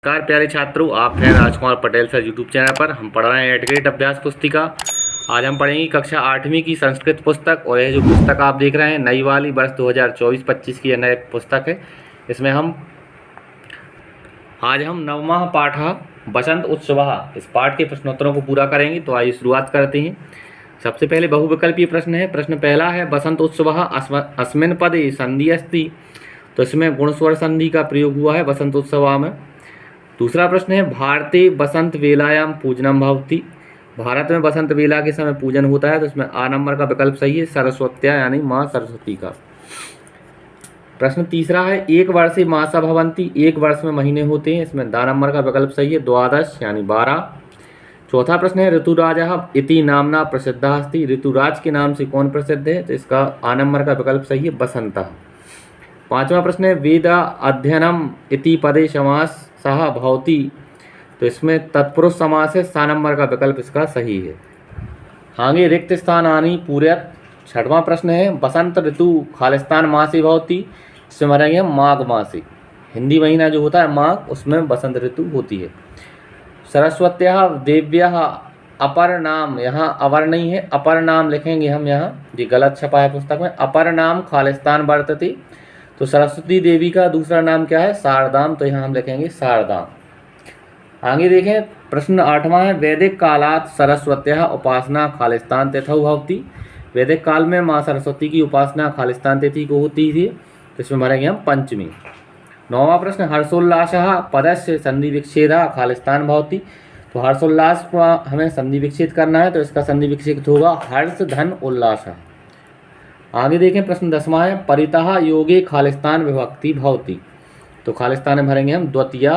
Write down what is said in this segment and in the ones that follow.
नमस्कार प्यारे छात्रों, आप हैं Rajkumar Patel sir YouTube channel पर। हम पढ़ रहे हैं एट ग्रेड अभ्यास पुस्तिका। आज हम पढ़ेंगे कक्षा 8वीं की संस्कृत पुस्तक। और यह जो पुस्तक आप देख रहे हैं नई वाली वर्ष 2024-25 की यह नई पुस्तक है। इसमें आज हम नवमा पाठ बसंत उत्सव इस पाठ के प्रश्नोत्तरों को पूरा करेंगे। तो आइए शुरुआत करते हैं। सबसे पहले बहुविकल्पीय प्रश्न है। प्रश्न पहला है, बसंत उत्सव अस्मिन् पदे संधि अस्ति। तो इसमें गुण स्वर संधि का प्रयोग हुआ है बसंत उत्सव में। दूसरा प्रश्न है, भारते बसंत वेलायाम पूजनम भवति। भारत में बसंत वेला के समय पूजन होता है। तो इसमें आ नंबर का विकल्प सही है, सरस्वत्या यानी माँ सरस्वती का। प्रश्न तीसरा है, एक वर्षे मासा भवन्ति। एक वर्ष में महीने होते हैं। इसमें दा नंबर का विकल्प सही है, द्वादश यानी 12। चौथा प्रश्न है, ऋतुराजः इति नामना प्रसिद्धः अस्ति। ऋतुराज के नाम से कौन प्रसिद्ध है। तो इसका आ नंबर का विकल्प सही है, बसंतः। पांचवा प्रश्न है, वेद अध्ययनम इति पदे समास सह भवति। तो इसमें तत्पुरुष समास है, सा नंबर का विकल्प इसका सही है। आगे रिक्त स्थानानि पूरयत। छठवां प्रश्न है, बसंत ऋतु खालिस्तान मासे भवति। इसमें मरेंगे हम माघ मासे। हिंदी महीना जो होता है माघ, उसमें बसंत ऋतु होती है। सरस्वत्याः देव्याः अपर नाम, यहाँ अवर नहीं है, अपर नाम लिखेंगे हम। यहाँ ये गलत छपा है पुस्तक में। अपर नाम खालिस्तान वर्तते। तो सरस्वती देवी का दूसरा नाम क्या है, शारदाम। तो यहाँ हम लिखेंगे शारदाम। आगे देखें, प्रश्न 8वां है, वैदिक कालात सरस्वत्याः उपासना खालिस्तान तिथौ भवति। वैदिक काल में माँ सरस्वती की उपासना खालिस्तान तिथि को होती थी। तो इसमें भरेंगे हम पंचमी। 9वां प्रश्न, हर्षोल्लासः पदस्य संधि विच्छेदः खालिस्तान भवति। तो हर्षोल्लास को हमें संधि विच्छेद करना है। तो इसका संधि विच्छेद होगा हर्ष धन उल्लास। आगे देखें, प्रश्न 10वां है, परितः योगे खालिस्तान विभक्ति भवति। तो खालिस्तान में भरेंगे हम द्वितीया।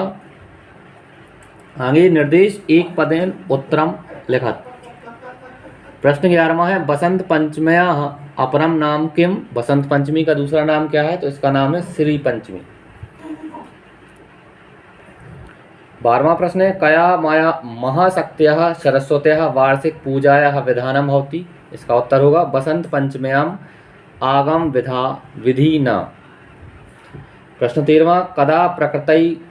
आगे निर्देश एक पदेन उत्तरम लिखत। प्रश्न 11वां है, बसंत पंचम्याः अपरम नाम किम। बसंत पंचमी का दूसरा नाम क्या है। तो इसका नाम है श्री पंचमी। 12वां प्रश्न है, कया माया महाशक्त्याः सरस्वत्याः वार्षिक पूजायाः विधानम भवति। इसका उत्तर होगा बसंत पंचम्याम आगम विधि न। प्रश्न 13वां, कदा प्रकृति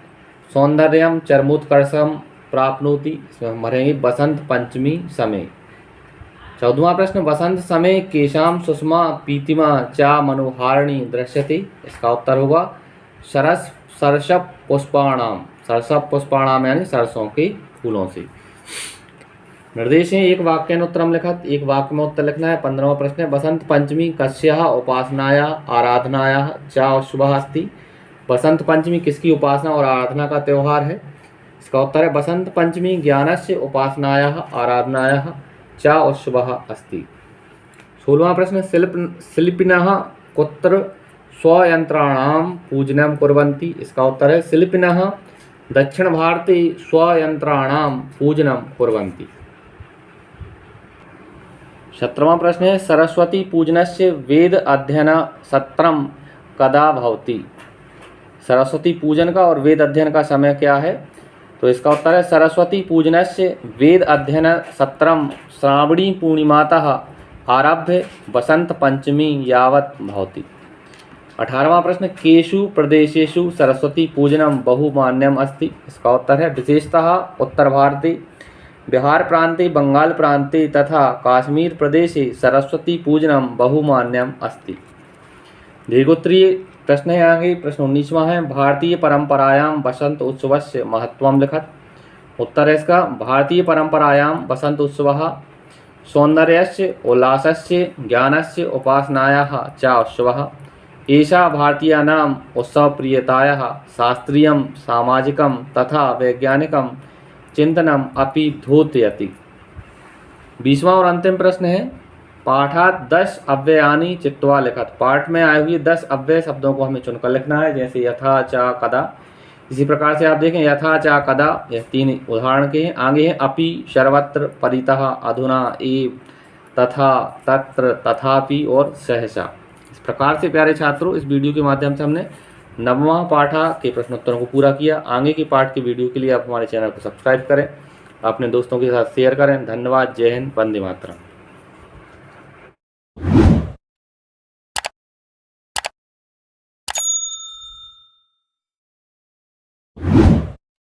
सौंदर्यम चरमोत्कर्षम प्राप्नोति। इसमें हम भरेंगे बसंत पंचमी समय। 14वां प्रश्न, बसंत समय केशाम सुषमा पीतिमा चा मनोहारिणी दृश्यते। इसका उत्तर होगा सरसप पुष्पाणाम। सरसप पुष्पाणाम यानी सरसों के फूलों से। निर्देश है एक वाक्य उत्तरम लिखत। एक वाक्य में उत्तर लिखना है। 15वां प्रश्न है, बसंत पंचमी कस्याः उपासनाया आराधनाया च शुभः अस्ति। बसंत पंचमी किसकी उपासना और आराधना का त्यौहार है। इसका उत्तर है बसंत पंचमी ज्ञानस्य उपासनाया आराधनाया च शुभः अस्ति। 16वां प्रश्न, शिल्पिनः कुत्र स्वयंत्राणां पूजनं कुर्वन्ति। इसका उत्तर है शिल्पिनः दक्षिण भारते स्वयंत्राणां पूजनं कुर्वन्ति। 17वां प्रश्न है, सरस्वती पूजनस्य वेद अध्ययन सत्रम कदा भवति। सरस्वती पूजन का और वेद अध्ययन का समय क्या है। तो इसका उत्तर है सरस्वती पूजनस्य वेद अध्ययन सत्रम श्रावणी पूर्णिमातः आरभ्य बसंत पंचमी यावत् भवति। 18वां प्रश्न, केषु प्रदेशेषु सरस्वती पूजनम बहुमान्यम अस्ति। इसका उत्तर है विशेषतः उत्तर भारते, बिहार प्रांते, बंगाल प्रांते तथा काश्मीर प्रदेशे सरस्वती पूजनम बहुमान्यम अस्ति। दीर्घोत्तरीय प्रश्न है आगे। प्रश्न 19वां है, भारतीय परंपरायां बसंत उत्सवस्य महत्वम लिखत। उत्तर है इसका, भारतीय परंपरायां बसंत उत्सवः सौंदर्यस्य उल्लासस्य ज्ञानस्य उपासनायाः च उत्सवः। एषा भारतीयानाम् उत्सवप्रियतायाः शास्त्रीयं सामाजिकं तथा वैज्ञानिकं चिंतनम अपि द्योतयति। 20वां और अंतिम प्रश्न है, पाठात 10 अव्ययानि चित्वा लिखत। पाठ में आए हुए 10 अव्यय शब्दों को हमें चुनकर लिखना है, जैसे यथा च कदा। इसी प्रकार से आप देखें, यथा च कदा यह 3 उदाहरण के हैं। आगे हैं अपि, सर्वत्र, परितः, अधुना, एव, तथा, तत्र, तथापि और सहसा। इस प्रकार से प्यारे छात्रों, इस वीडियो के माध्यम से हमने नववां पाठ के प्रश्नोत्तरों को पूरा किया। आगे के पाठ की वीडियो के लिए आप हमारे चैनल को सब्सक्राइब करें, अपने दोस्तों के साथ शेयर करें। धन्यवाद। जय हिंद, वंदे मातरम।